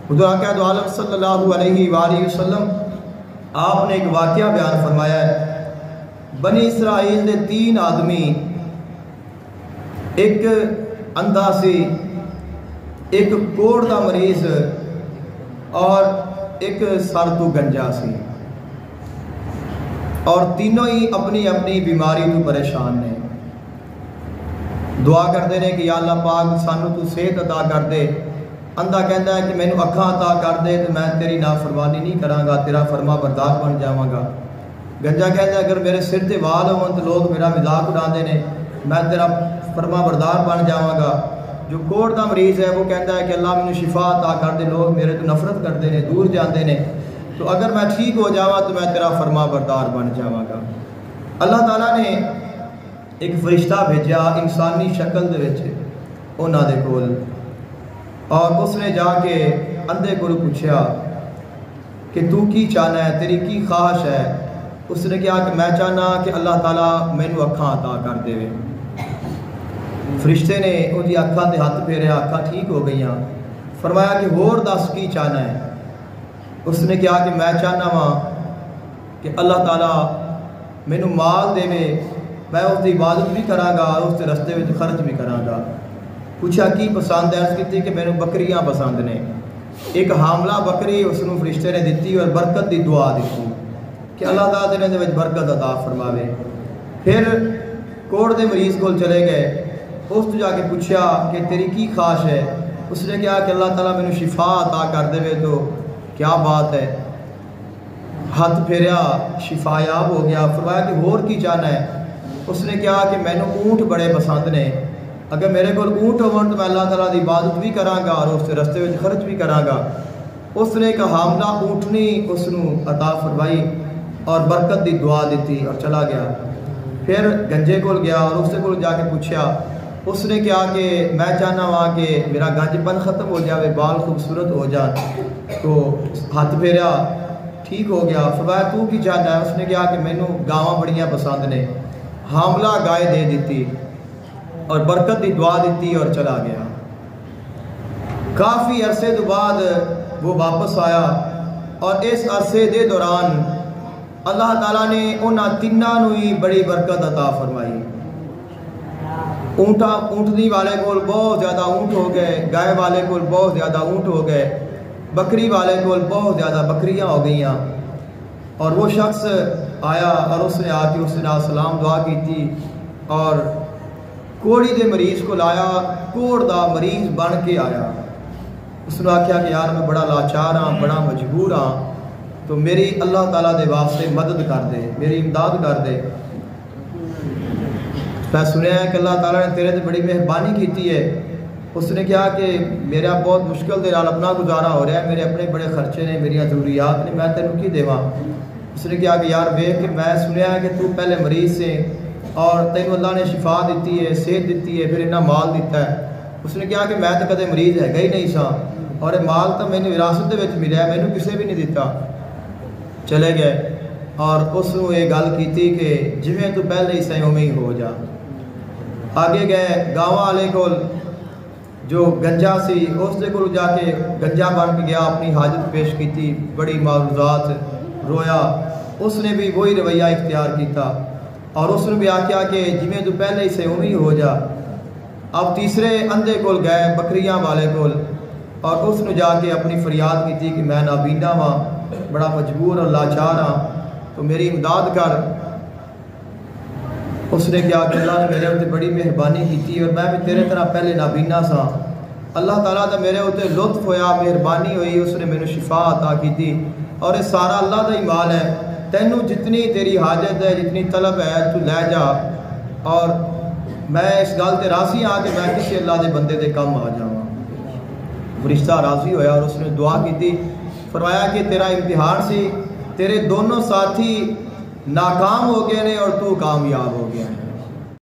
حضور آقا دو عالم صلی اللہ علیہ وآلہ وسلم آپ نے ایک واقعہ بیان فرمایا ہے۔ بنی اسرائیل دے 3 آدمی، ایک اندھا سی، ایک کوڑ دا مریض اور ایک سر تو گنجا سی، اور تینوں ہی اپنی اپنی بیماری تو پریشان نے۔ دعا کرتے ہیں کہ یا اللہ پاک سانو تو صحت عطا کر دے۔ اندھا کہتا ہے کہ مینوں اکھاں عطا کر دے تو میں تیری نافرمانی نہیں کراں گا، تیرا فرما بردار بن جاواں گا۔ گنجا کہتا ہے اگر میرے سر تے وال ہون تو لوگ میرا مذاق اڑاندے نے، میں تیرا فرما بردار بن جاواں گا۔ جو کوڑ دا مریض ہے وہ کہتا ہے کہ اللہ مینوں شفا عطا کر دے، لوگ میرے تو نفرت کرتے ہیں، دور جاندے نے، تو اگر میں ٹھیک ہو جاواں تو میں تیرا فرما بردار بن جاواں گا۔ اللہ تعالیٰ نے ایک فرشتہ بھیجا انسانی شکل دے وچ انہاں دے کول، اور اس نے جا کے اندھے کو پوچھا کہ تو کی چاہنا ہے، تیری کی خواہش ہے؟ اس نے کہا کہ میں چاہنا کہ اللہ تعالیٰ مینوں اکھاں عطا کر دے۔ فرشتے نے وہ جی اکھاں تے ہاتھ پھیریا، اکھاں ٹھیک ہو گئیاں۔ فرمایا کہ ہور دس کی چاہنا ہے؟ اس نے کہا کہ میں چاہنا وا کہ اللہ تعالیٰ مینوں مال دے، میں اس کی عبادت بھی کراں گا اور اس کے رستے میں خرچ بھی کراں گا۔ پوچھا کی پسند ہے؟ عرض کی کہ مینوں بکریاں پسند نے۔ ایک حاملہ بکری اس نوں فرشتے نے دیتی اور برکت دی دعا دیتی کہ اللہ تعالیٰ تیرے دے وچ برکت عطا فرماوے۔ پھر کوڑ دے مریض کول چلے گئے، اس تو جا کے پوچھا کہ تیری کی خواہش ہے؟ اس نے کہا کہ اللہ تعالیٰ مینوں شفا عطا کر دے تو کیا بات ہے۔ ہاتھ پھیریا، شفا یاب ہو گیا۔ فرمایا کہ ہور کی چاہنا ہے؟ اس نے کہا کہ مینوں اونٹ بڑے پسند نے، اگر میرے کو اونٹ ہون تو میں اللہ تعالیٰ دی عبادت بھی کراں گا اور اس کے رستے میں خرچ بھی کراں گا۔ اس نے ایک حاملہ اونٹنی اس نوں عطا فرمائی اور برکت دی دعا دیتی اور چلا گیا۔ پھر گنجے کول گیا اور اس کول جا کے پوچھا، اس نے کہا کہ میں چاہنا وا کہ میرا گنج پن ختم ہو جاوے، بال خوبصورت ہو جان۔ تو ہاتھ پھیریا، ٹھیک ہو گیا۔ فرمایا تو کی چاہنا ہے؟ اس نے کہا کہ مینوں گاواں بڑیاں پسند نے۔ حاملہ گائے دے دیتی اور برکت دی دعا دیتی اور چلا گیا۔ کافی عرصے تو بعد وہ واپس آیا، اور اس عرصے دے دوران اللہ تعالیٰ نے انہاں تیناں نوں ہی بڑی برکت عطا فرمائی۔ اونٹنی والے کول بہت زیادہ اونٹ ہو گئے، گائے والے کول بہت زیادہ اونٹ ہو گئے، بکری والے کول بہت زیادہ بکریاں ہو گئیاں۔ اور وہ شخص آیا اور اس نے آ کے اس نے سلام دعا کی تھی اور کوڑی دے مریض کو لایا، کوڑ دا مریض بن کے آیا۔ اس نے آکھیا کہ یار میں بڑا لاچار ہاں، بڑا مجبور ہاں، تو میری اللہ تعالیٰ دے واسطے مدد کر دے، میری امداد کر دے۔ میں سنیا ہے کہ اللہ تعالیٰ نے تیرے تے بڑی مہربانی کیتی ہے۔ اس نے کہا کہ میرا بہت مشکل دے نال اپنا گزارا ہو رہا ہے، میرے اپنے بڑے خرچے نے، میری ضروریات نے، میں تینوں کی دیواں؟ اس نے کہا کہ یار ویکھ کہ میں سنیا ہے کہ تو پہلے مریض سے اور تینوں اللہ نے شفا دیتی ہے، صحت دیتی ہے، پھر اتنا مال دیتا ہے۔ اس نے کہا کہ میں تو کدے مریض ہے ہی نہیں سا، اور یہ مال تو میں نے وراثت دے وچ ملیا ہے، مینوں کسے بھی نہیں دیتا۔ چلے گئے اور اس نے یہ گل کی کہ جویں تو پہلے ہی سی اوویں ہی ہو جا۔ آگے گئے گاواں والے کول جو گنجا سی، اس دے کول جا کے گنجا بن کے گیا، اپنی حاجت پیش کی، بڑی معروضات رویا۔ اس نے بھی وہی رویہ اختیار کیتا اور اس نے بھی آکھیا کہ جویں تو پہلے ہی سے اوویں ہی ہو جا۔ اب تیسرے اندھے کول گئے، بکریاں والے کول، اور اس نے جا کے اپنی فریاد کی کہ میں نابینا ہاں، بڑا مجبور اور لاچار ہاں، تو میری امداد کر۔ اس نے کہا کہ اللہ نے میرے اتنے بڑی مہربانی کی اور میں بھی تیرے طرح پہلے نابینا سا، اللہ تعالیٰ نے میرے اتنے لطف ہویا، مہربانی ہوئی، اس نے میرے شفا عطا کی، اور یہ سارا اللہ کا ہی مال ہے۔ تینوں جتنی تیری حاجت ہے، جتنی طلب ہے، تو لے جا، اور میں اس گل تے راضی ہاں کہ میں کسی اللہ دے بندے دے کم آ جاواں۔ فرشتہ راضی ہویا اور اس نے دعا کی، فرمایا کہ تیرا امتحان سی، تیرے دونوں ساتھی ناکام ہو گئے نے اور تو کامیاب ہو گیا ہے۔